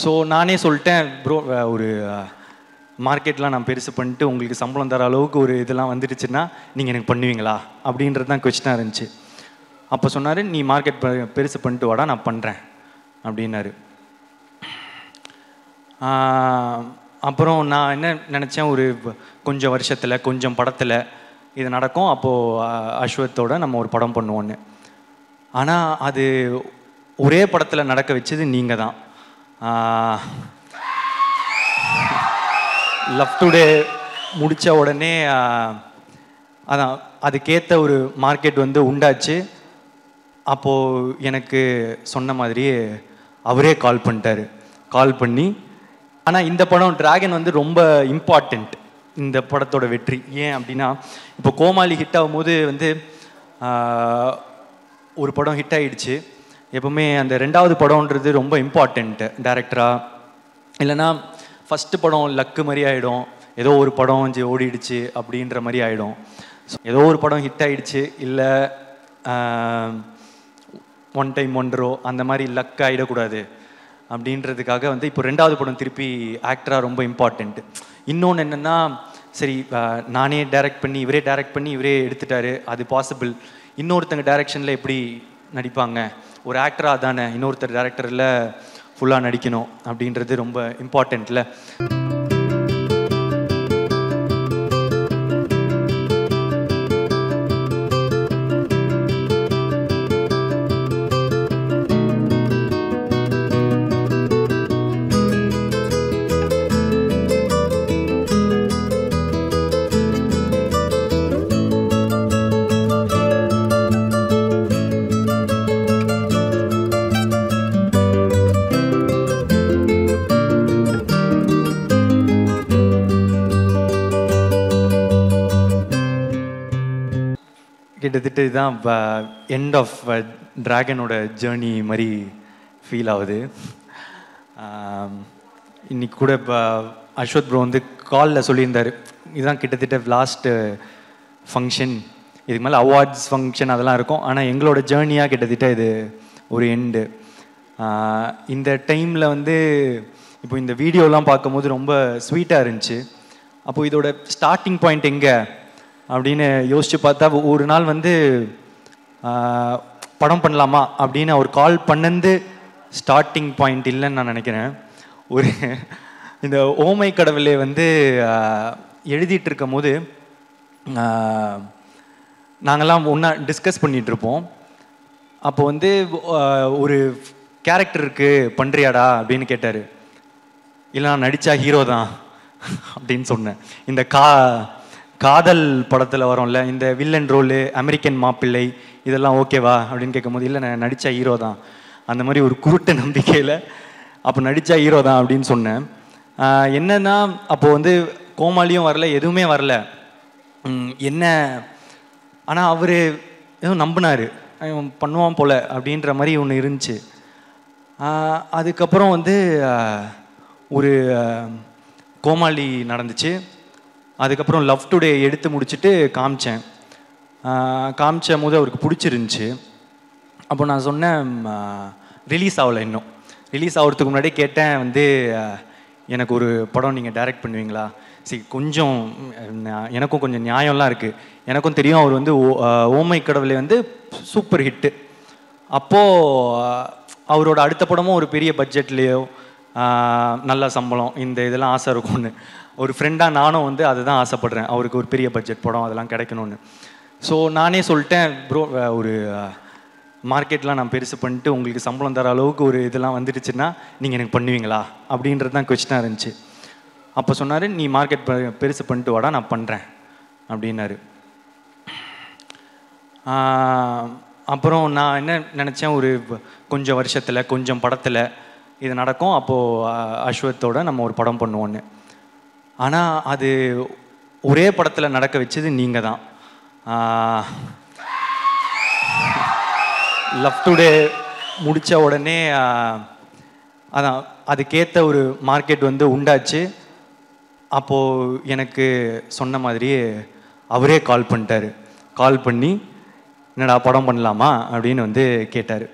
So நானே சொல்லிட்டேன், bro ஒரு மார்க்கெட்லாம் நான் பெருசு பண்ணிட்டு உங்களுக்கு சம்பளம் தர அளவுக்கு ஒரு இதெல்லாம் வந்துடுச்சுன்னா நீங்கள் எனக்கு பண்ணுவீங்களா அப்படின்றது தான் கொஸ்டினாக இருந்துச்சு. அப்போ சொன்னார், நீ மார்க்கெட் பெருசு பண்ணிட்டு வாடா, நான் பண்ணுறேன் அப்படின்னாரு. அப்புறம் நான் என்ன நினச்சேன், ஒரு கொஞ்சம் வருஷத்தில் கொஞ்சம் படத்தில் இது நடக்கும், அப்போது அஸ்வத்தோட நம்ம ஒரு படம் பண்ணுவோன்னு. ஆனால் அது ஒரே படத்தில் நடக்க வச்சது நீங்கள் தான். லவ் டுடே முடித்த உடனே அதான் அதுக்கேற்ற ஒரு மார்க்கெட் வந்து உண்டாச்சு. அப்போது எனக்கு சொன்ன மாதிரியே அவரே கால் பண்ணிட்டாரு. கால் பண்ணி, ஆனால் இந்த படம் டிராகன் வந்து ரொம்ப இம்பார்ட்டண்ட் இந்த படத்தோட வெற்றி. ஏன் அப்படின்னா, இப்போ கோமாளி ஹிட் ஆகும்போது வந்து ஒரு படம் ஹிட் ஆகிடுச்சு, எப்போவுமே அந்த ரெண்டாவது படம்ன்றது ரொம்ப இம்பார்ட்டண்ட்டு டேரக்டராக. இல்லைனா ஃபஸ்ட்டு படம் லக்கு மாதிரி ஆகிடும், ஏதோ ஒரு படம் ஓடிடுச்சு அப்படின்ற மாதிரி ஆகிடும். ஸோ ஏதோ ஒரு படம் ஹிட் ஆகிடுச்சு, இல்லை ஒன் டைம் ஒன்றோ அந்த மாதிரி லக் ஆகிடக்கூடாது அப்படின்றதுக்காக வந்து இப்போ ரெண்டாவது படம் திருப்பி ஆக்டராக ரொம்ப இம்பார்ட்டண்ட்டு. இன்னொன்று என்னென்னா, சரி நானே டைரக்ட் பண்ணி இவரே டைரக்ட் பண்ணி இவரே எடுத்துட்டாரு, அது பாசிபிள். இன்னொருத்தங்க டைரக்ஷனில் எப்படி நடிப்பாங்க, ஒரு ஆக்டராக தானே இன்னொருத்தர் டைரக்டரில் ஃபுல்லாக நடிக்கணும் அப்படின்றது ரொம்ப இம்பார்ட்டண்ட்டில். கிட்டத்தட்ட இதுதான் எண்ட் ஆஃப் டிராகனோட ஜேர்னி மாதிரி ஃபீல் ஆகுது. இன்னைக்கு கூட இப்போ அஸ்வத் ப்ரோ வந்து காலில் சொல்லியிருந்தார், இதுதான் கிட்டத்தட்ட லாஸ்ட்டு ஃபங்க்ஷன், இதுக்கு மேலே அவார்ட்ஸ் ஃபங்க்ஷன் அதெல்லாம் இருக்கும், ஆனால் எங்களோட ஜேர்னியாக கிட்டத்தட்ட இது ஒரு எண்டு. இந்த டைமில் வந்து இப்போ இந்த வீடியோலாம் பார்க்கும்போது ரொம்ப ஸ்வீட்டாக இருந்துச்சு. அப்போது இதோட ஸ்டார்டிங் பாயிண்ட் எங்கே அப்படின்னு யோசித்து பார்த்தா, ஒரு நாள் வந்து படம் பண்ணலாமா அப்படின்னு அவர் கால் பண்ணது ஸ்டார்டிங் பாயிண்ட் இல்லைன்னு நான் நினைக்கிறேன். ஒரு இந்த ஓமை கடவுளே வந்து எழுதிட்டு இருக்கும் போது நாங்கள்லாம் ஒன்றா டிஸ்கஸ் பண்ணிகிட்ருப்போம். அப்போ வந்து ஒரு கேரக்டர் இருக்குது பண்ணுறியாடா அப்படின்னு கேட்டார். இல்லை நான் நடித்தா ஹீரோ தான் அப்படின்னு சொன்னேன். இந்த காதல் படத்தில் வரோம்ல, இந்த வில்லன் ரோலு, அமெரிக்கன் மாப்பிள்ளை, இதெல்லாம் ஓகேவா அப்படின்னு கேட்கும்போது, இல்லை நான் நடித்தா ஹீரோ தான், அந்த மாதிரி ஒரு குருட்டு நம்பிக்கையில் அப்போ நடித்தா ஹீரோ தான் அப்படின்னு சொன்னேன். என்னன்னா, அப்போது வந்து கோமாளியும் வரல, எதுவுமே வரல என்ன. ஆனால் அவர் எதுவும் நம்பினார், பண்ணுவான் போல் அப்படின்ற மாதிரி ஒன்று இருந்துச்சு. அதுக்கப்புறம் வந்து ஒரு கோமாளி நடந்துச்சு. அதுக்கப்புறம் லவ் டுடே எடுத்து முடிச்சுட்டு காமிச்ச போது அவருக்கு பிடிச்சிருந்துச்சி. அப்போ நான் சொன்னேன், ரிலீஸ் ஆகலை, இன்னும் ரிலீஸ் ஆகிறதுக்கு முன்னாடியே கேட்டேன் வந்து, எனக்கு ஒரு படம் நீங்கள் டைரக்ட் பண்ணுவீங்களா? சரி, கொஞ்சம் எனக்கும் கொஞ்சம் நியாயம்லாம் இருக்குது, எனக்கும் தெரியும் அவர் வந்து ஓமை கடவுளே வந்து சூப்பர் ஹிட்டு. அப்போது அவரோட அடுத்த படமும் ஒரு பெரிய பட்ஜெட்லேயோ நல்ல சம்பளம், இந்த இதெல்லாம் ஆசை இருக்கும்னு ஒரு ஃப்ரெண்டாக நானும் வந்து அதை தான் ஆசைப்பட்றேன், அவருக்கு ஒரு பெரிய பட்ஜெட் படம் அதெல்லாம் கிடைக்கணும்னு. ஸோ நானே சொல்லிட்டேன், ப்ரோ ஒரு மார்க்கெட்லாம் நான் பெருசு பண்ணிட்டு உங்களுக்கு சம்பளம் தர அளவுக்கு ஒரு இதெல்லாம் வந்துடுச்சுன்னா நீங்கள் எனக்கு பண்ணுவீங்களா அப்படின்றது தான் கொஸ்டினாக இருந்துச்சு. அப்போ சொன்னார், நீ மார்க்கெட் பெருசு பண்ணிட்டு வாடா, நான் பண்ணுறேன் அப்படின்னாரு. அப்புறம் நான் என்ன நினச்சேன், ஒரு கொஞ்சம் வருஷத்தில் கொஞ்சம் படத்தில் இது நடக்கும், அப்போது அஸ்வத்தோட நம்ம ஒரு படம் பண்ணுவோன்னு. ஆனால் அது ஒரே படத்தில் நடக்க வச்சது நீங்கள் தான். லவ் டுடே முடித்த உடனே அதான் அதுக்கேற்ற ஒரு மார்க்கெட் வந்து உண்டாச்சு. அப்போது எனக்கு சொன்ன மாதிரியே அவரே கால் பண்ணிட்டாரு. கால் பண்ணி, என்னடா படம் பண்ணலாமா அப்படின்னு வந்து கேட்டார்.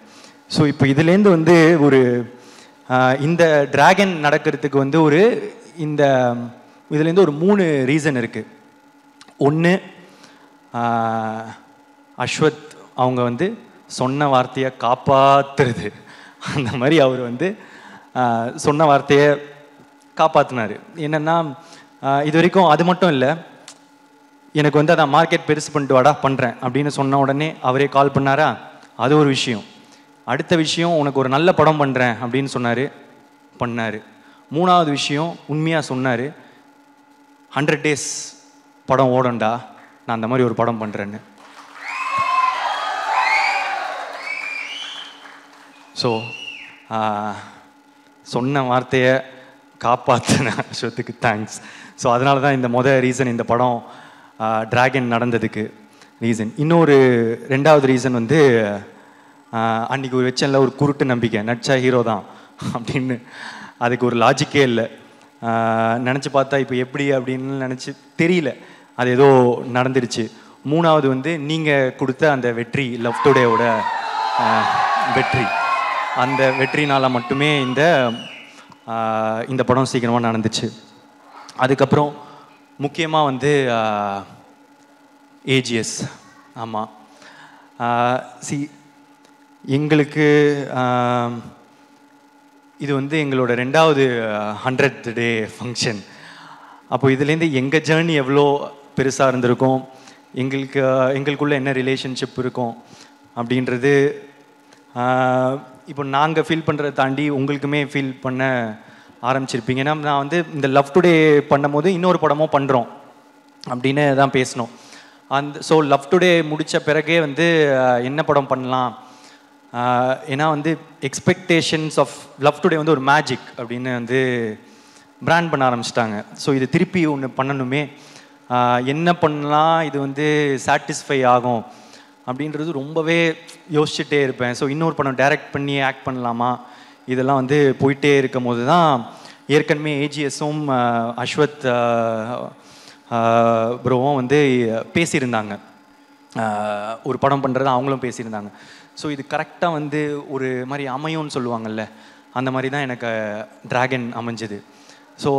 ஸோ இப்போ இதுலேருந்து வந்து ஒரு இந்த டிராகன் நடக்கிறதுக்கு வந்து இந்த இதுலேருந்து ஒரு 3 ரீசன் இருக்குது. ஒன்று, அஸ்வத் அவங்க வந்து சொன்ன வார்த்தையை காப்பாற்றுறது. அந்த மாதிரி அவர் வந்து சொன்ன வார்த்தையை காப்பாற்றினார். என்னென்னா இது வரைக்கும் அது மட்டும் இல்லை, எனக்கு வந்து அதான் மார்க்கெட் பெருசு பண்ணிட்டு வாடா பண்ணுறேன் அப்படின்னு சொன்ன உடனே அவரே கால் பண்ணாரா, அது ஒரு விஷயம். அடுத்த விஷயம், உனக்கு ஒரு நல்ல படம் பண்ணுறேன் அப்படின்னு சொன்னார், பண்ணார். 3வது விஷயம், உண்மையாக சொன்னார், 100 days படம் ஓடண்டா, நான் அந்த மாதிரி ஒரு படம் பண்ணுறேன்னு. ஸோ சொன்ன வார்த்தையை காப்பாற்றின அஸ்வத்துக்கு தேங்க்ஸ். ஸோ அதனால தான் இந்த ரீசன், இந்த படம் டிராகன் நடந்ததுக்கு ரீசன். இன்னொரு 2வது ரீசன் வந்து அன்றைக்கி ஒரு வச்சல ஒரு குருட்டு நம்பிக்கை, நடிச்சா ஹீரோ தான் அப்படின்னு. அதுக்கு ஒரு லாஜிக்கே இல்லை. நினச்சி பார்த்தா இப்போ எப்படி அப்படின்னு நினச்சி தெரியல, அது ஏதோ நடந்துருச்சு. 3வது வந்து நீங்கள் கொடுத்த அந்த வெற்றி, லவ் டுடேவோட வெற்றி, அந்த வெற்றினால் மட்டுமே இந்த படம் சீக்கிரமாக நடந்துச்சு. அதுக்கப்புறம் முக்கியமாக வந்து ஏஜிஎஸ். ஆமாம், எங்களுக்கு இது வந்து எங்களோட 2வது 100th டே ஃபங்க்ஷன். அப்போ இதுலேருந்து எங்கள் ஜேர்னி எவ்வளோ பெருசாக இருந்திருக்கும், எங்களுக்குள்ள என்ன ரிலேஷன்ஷிப் இருக்கும் அப்படின்றது இப்போ நாங்கள் ஃபீல் பண்ணுறதை தாண்டி உங்களுக்குமே ஃபீல் பண்ண ஆரம்பிச்சிருப்பீங்க. ஏன்னா நான் வந்து இந்த லவ் டுடே பண்ணும் போது இன்னொரு படமும் பண்ணுறோம் அப்படின்னு தான் பேசினோம். ஸோ லவ் டுடே முடித்த பிறகே வந்து என்ன படம் பண்ணலாம், ஏன்னா வந்து எக்ஸ்பெக்டேஷன்ஸ் ஆஃப் லவ் டுடே வந்து ஒரு மேஜிக் அப்படின்னு வந்து பிராண்ட் பண்ண ஆரம்பிச்சிட்டாங்க. ஸோ இது திருப்பி ஒன்று பண்ணணுமே, என்ன பண்ணலாம், இது வந்து சாட்டிஸ்ஃபை ஆகும் அப்படின்றது ரொம்பவே யோசிச்சுட்டே இருப்பேன். ஸோ இன்னொரு படம் டைரக்ட் பண்ணி ஆக்ட் பண்ணலாமா, இதெல்லாம் வந்து போயிட்டே இருக்கும் போது தான் ஏற்கனவே ஏஜிஎஸும் அஸ்வத் ப்ரோவும் வந்து பேசியிருந்தாங்க, ஒரு படம் பண்ணுறது அவங்களும் பேசியிருந்தாங்க. ஸோ இது கரெக்டாக வந்து ஒரு மாதிரி அமையும்னு சொல்லுவாங்கள்ல, அந்த மாதிரி தான் எனக்கு டிராகன் அமைஞ்சது. ஸோ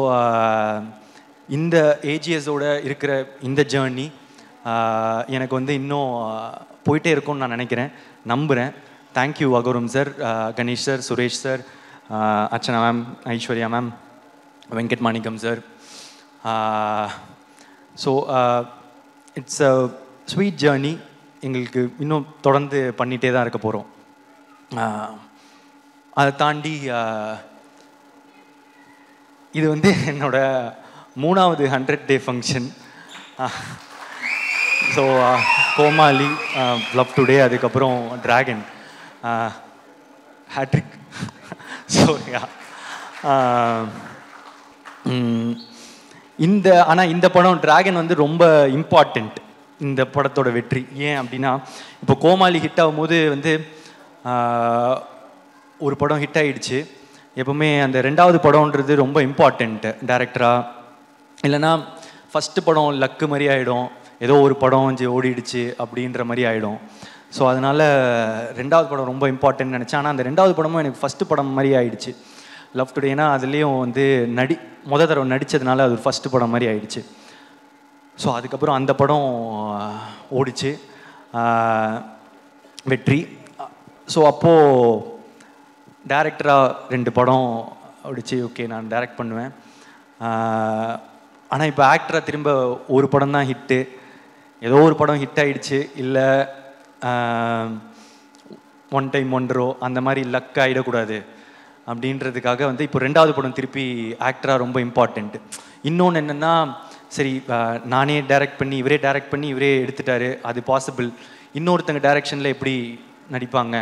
இந்த ஏஜிஎஸோட இருக்கிற இந்த ஜேர்னி எனக்கு வந்து இன்னும் போயிட்டே இருக்கும்னு நான் நினைக்கிறேன், நம்புகிறேன். Thank you Aghoram sir, Ganesh sir, Suresh sir, Archana ma'am, Aishwarya ma'am, Venkat Manickam sir. So it's a sweet journey, எங்களுக்கு இன்னும் தொடர்ந்து பண்ணிகிட்டே தான் இருக்க போகிறோம். அதை தாண்டி இது வந்து என்னோட 3வது 100th டே ஃபங்க்ஷன். ஸோ கோமாளி, லவ் டுடே, அதுக்கப்புறம் டிராகன், ஹேட்ரிக். ஸோ ஆனால் இந்த படம் டிராகன் வந்து ரொம்ப இம்பார்ட்டண்ட் இந்த படத்தோட வெற்றி. ஏன் அப்படின்னா, இப்போ கோமாளி ஹிட் ஆகும்போது வந்து ஒரு படம் ஹிட் ஆகிடுச்சு, எப்போவுமே அந்த 2வது படம்ன்றது ரொம்ப இம்பார்ட்டண்ட்டு டைரக்டராக. இல்லைன்னா ஃபஸ்ட்டு படம் லக்கு மாதிரி ஆகிடும், ஏதோ ஒரு படம் ஓடிடுச்சு அப்படின்ற மாதிரி ஆகிடும். ஸோ அதனால் 2வது படம் ரொம்ப இம்பார்ட்டன்ட் நினச்சேன். ஆனால் அந்த 2வது படமும் எனக்கு ஃபஸ்ட்டு படம் மாதிரி ஆகிடுச்சு, லவ் டுடேனா. அதுலேயும் வந்து தடவை நடித்ததுனால அது ஒரு ஃபஸ்ட்டு படம் மாதிரி ஆகிடுச்சு. ஸோ அதுக்கப்புறம் அந்த படம் ஓடிச்சு, வெற்றி. ஸோ அப்போது டைரக்டராக 2 படம் ஓடிச்சு, ஓகே நான் டைரக்ட் பண்ணுவேன். ஆனால் இப்போ ஆக்டராக திரும்ப ஒரு படம் தான் ஹிட்டு, ஏதோ ஒரு படம் ஹிட் ஆகிடுச்சு, இல்லை ஒன் டைம் ஒன்றோ அந்த மாதிரி லக் ஆகிடக்கூடாது அப்படின்றதுக்காக வந்து இப்போ 2வது படம் திருப்பி ஆக்டராக ரொம்ப இம்பார்ட்டண்ட்டு. இன்னொன்று என்னென்னா, சரி நானே டைரக்ட் பண்ணி இவரே டைரக்ட் பண்ணி இவரே எடுத்துட்டாரு, அது பாசிபிள். இன்னொருத்தங்க டைரக்ஷனில் எப்படி நடிப்பாங்க,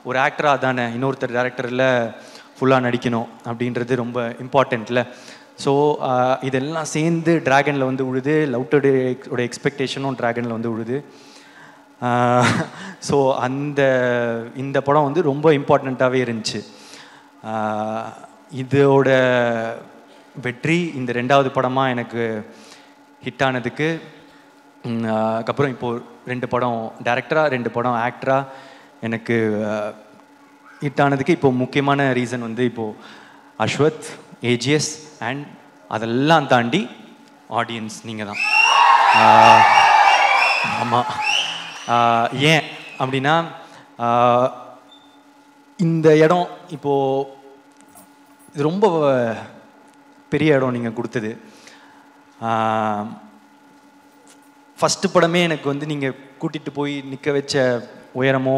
ஒரு ஆக்டராக தானே இன்னொருத்தர் டைரக்டரில் ஃபுல்லாக நடிக்கணும் அப்படின்றது ரொம்ப இம்பார்ட்டண்ட்டில். ஸோ இதெல்லாம் சேர்ந்து டிராகனில் வந்து உழுது, லவ் டுடேயோட எக்ஸ்பெக்டேஷனும் டிராகனில் வந்து உழுது. ஸோ இந்த படம் வந்து ரொம்ப இம்பார்ட்டண்ட்டாகவே இருந்துச்சு. இதோட வெற்றி இந்த 2வது படமாக எனக்கு ஹிட் ஆனதுக்கு, அதுக்கப்புறம் இப்போது 2 படம் டைரக்டராக 2 படம் ஆக்டராக எனக்கு ஹிட் ஆனதுக்கு இப்போ முக்கியமான ரீசன் வந்து இப்போது அஸ்வத், ஏஜிஎஸ் அண்ட் அதெல்லாம் தாண்டி ஆடியன்ஸ் நீங்கள் தான். ஆமாம். ஏன் அப்படின்னா இந்த இடம் இப்போது இது ரொம்ப பெரிய இடம் நீங்கள் கொடுத்தது. ஃபஸ்ட்டு படமே எனக்கு வந்து நீங்கள் கூட்டிகிட்டு போய் நிற்க வச்ச உயரமோ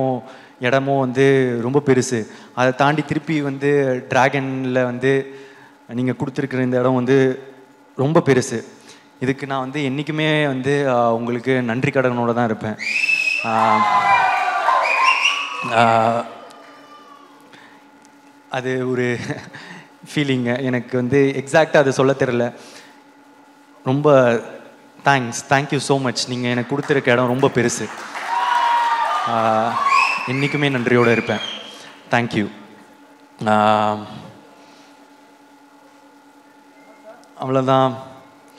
இடமோ வந்து ரொம்ப பெருசு. அதை தாண்டி திருப்பி வந்து ட்ராகனில் வந்து நீங்கள் கொடுத்துருக்குற இந்த இடம் வந்து ரொம்ப பெருசு. இதுக்கு நான் வந்து என்றைக்குமே வந்து உங்களுக்கு நன்றி கடனோடு தான் இருப்பேன். அது ஒரு ஃபீலிங்கு எனக்கு வந்து எக்ஸாக்டாக அதை சொல்ல தெரில. ரொம்ப தேங்க்யூ ஸோ மச். நீங்கள் எனக்கு கொடுத்துருக்க இடம் ரொம்ப பெருசு. என்றைக்குமே நன்றியோடு இருப்பேன். தேங்க்யூ. அவ்வளோதான்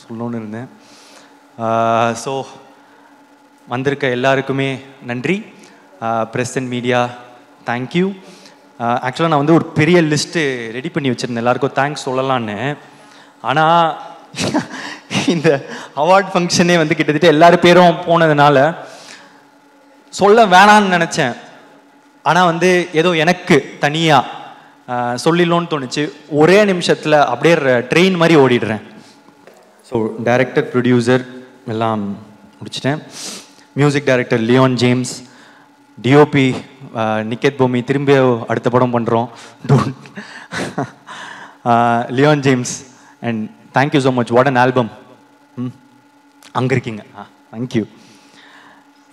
சொல்லணுன்னு இருந்தேன். ஸோ வந்திருக்க எல்லாருக்குமே நன்றி. Press and media thank you. ஆக்சுவலாக நான் வந்து ஒரு பெரிய லிஸ்ட்டு ரெடி பண்ணி வச்சுருந்தேன் எல்லாருக்கும் தேங்க்ஸ் சொல்லலான்னு. ஆனால் இந்த அவார்ட் ஃபங்க்ஷனே வந்து கிட்டத்தட்ட எல்லாரும் பேரும் போனதுனால சொல்ல வேணான்னு நினச்சேன். ஆனால் வந்து ஏதோ எனக்கு தனியாக சொல்லிடலோன்னு தோணுச்சு. ஒரே நிமிஷத்தில் அப்படியே ட்ரெயின் மாதிரி ஓடிடுறேன். ஸோ டைரக்டர், ப்ரொடியூசர் எல்லாம் முடிச்சிட்டேன். Music director Leon James, DOP Niketh Bhoomi, திரும்ப அடுத்த படம் பண்ணுறோம். Leon James and thank you so much. What an album. அங்கே இருக்கீங்க. Thank you.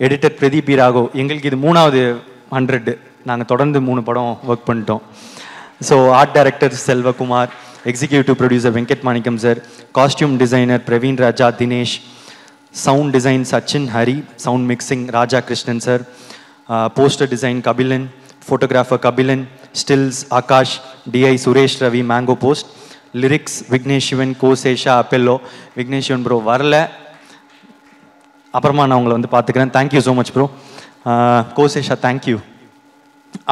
Editor Pradeep P Raghav. எங்களுக்கு இது 3வது 100. நாங்கள் தொடர்ந்து 3 படம் ஒர்க் பண்ணிட்டோம். So art director Selvakumar, executive producer Venkat Manickam sir, costume designer Praveen Raja Dinesh, sound design Sachin Hari, sound mixing Raja Krishnan sir, poster design Kabilan, photographer Kabilan, stills Aakash, DI Suresh Ravi, Mango Post, lyrics Vignesh Shivan, Kosesha Apollo. Vignesh Shivan bro வரல, அப்புறமா நான் உங்களை வந்து பார்த்துக்கிறேன். Thank you so much bro. Kosesha thank you.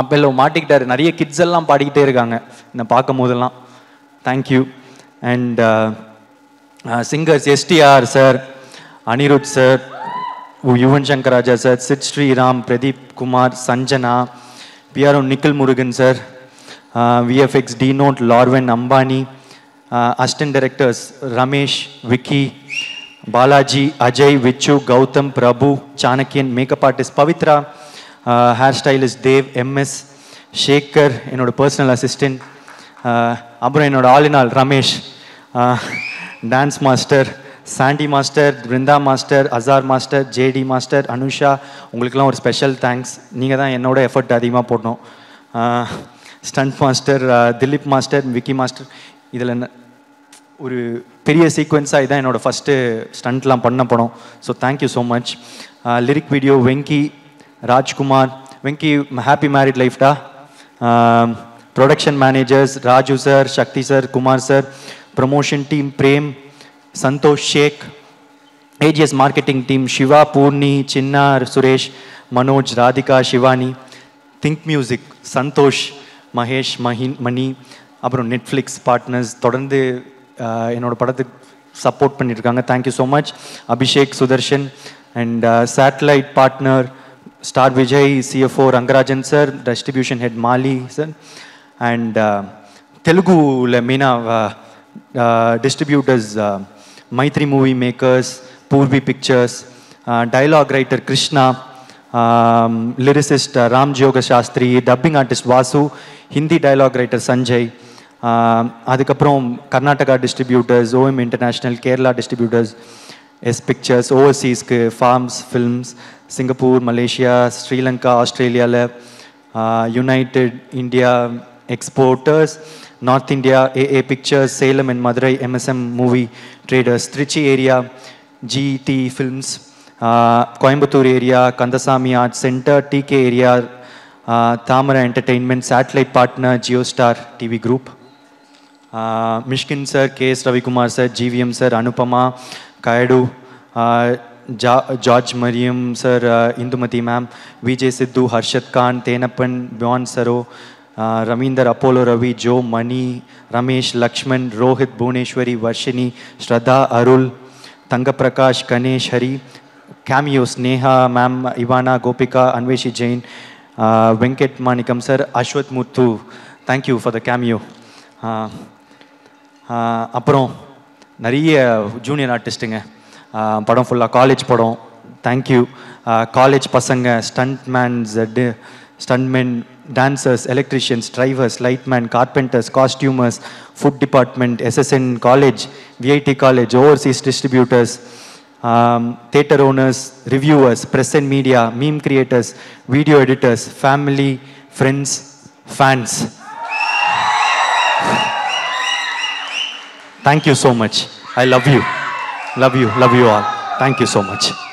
Apollo மாட்டிக்கிட்டாரு. நிறைய கிட்ஸ் எல்லாம் பாடிக்கிட்டே இருக்காங்க என்னை பார்க்கும் போதெல்லாம். Thank you. And singers STR sir, Anirudh sir, Yuvan Shankar Raja sir, Sid Sriram, Pradeep Kumar, Sanjana, PRO Nikhil Murugan sir, VFX டினோட் லார்வன் Ambani, assistant directors Ramesh, Vicky, Balaji, Ajay, Vichu, Gautham, Prabhu, Chanakyan, makeup artist Pavithra, hair stylist Dev, MS, Shekar என்னோட பர்சனல் அசிஸ்டன்ட், அப்புறம் என்னோட ஆளினால் Ramesh, dance master Sandy master, Brindha master, Azhar master, JD master, Anusha. உங்களுக்கெல்லாம் ஒரு ஸ்பெஷல் தேங்க்ஸ். நீங்கள் தான் என்னோட எஃபர்ட் அதிகமாக போடணும். Stunt master Dhilip master, Vicky master. இதில் ஒரு பெரிய சீக்வன்ஸாக இதான் என்னோடய ஃபஸ்ட்டு ஸ்டண்ட்லாம் பண்ண படம். So thank you so much. Lyric video Venky, Rajkumar. Venky happy married லைஃப்டா. Production managers Raju sir, Sakthi sir, Kumar sir. Promotion team Prem, Santhosh Sheikh. AGS marketing team Siva, Poorni, Chinna, Suresh, Manoj, Radhika, Shivani. Think Music Santhosh, Mahesh, Mani. அப்புறம் நெட்ஃப்ளிக்ஸ் பார்ட்னர்ஸ் தொடர்ந்து என்னோடய படத்துக்கு சப்போர்ட் பண்ணியிருக்காங்க. Thank you so much. Abhishek, Sudharshan. And satellite partner Star Vijay, CFO Rangarajan sir, distribution head Mali sir. And தெலுங்குல மெயினாக distributors Mythri Movie Makers, Poorvi Pictures, dialogue writer Krishna, lyricist Ram Joga Sastry, dubbing artist Vasu, Hindi dialogue writer Sanjay. அதுக்கப்புறம் Karnataka distributors OM International, Kerala distributors S Pictures, ஓவர்சீஸ்க்கு Phars Films, Singapore, Malaysia, Sri Lanka, ஆஸ்திரேலியாவில், United India Exporters, North India AA Pictures, Salem and Madurai MSM Movie Traders, Trichy area GT Films, Coimbatore area Kandasamy Art Centre, TK area Thamarai Entertainment, satellite partner Jio Star TV group. Mysskin sir, KS Ravikumar sir, GVM sir, Anupama, Kayadu, George Maryan sir, Indumathi ma'am, Vijay Siddhu, Harshad Khan, Thenappan, பியான் சரோ, Ravinder, Apollo, Ravi, Joe, Mani, Ramesh, Lakshman, Rohit, Bhuneshwari, Varshini, Shraddha, Arul, Tanga Prakash, Ganesh, Hari, cameos, Neha, Ma'am, Ivana, Gopika, Anveshi Jain, Venkat Manikam sir, Ashwath Muthu, thank you for the cameo. அப்புறம் நிறைய junior ஆர்டிஸ்ட்டுங்க, படம் ஃபுல்லாக college படம், thank you. College பசங்க, ஸ்டண்ட்மென், dancers, electricians, drivers, lightmen, carpenters, costumers, food department, SSN college, VIT college, overseas distributors, theatre owners, reviewers, press and media, meme creators, video editors, family, friends, fans. Thank you so much. I love you. Love you. Love you all. Thank you so much.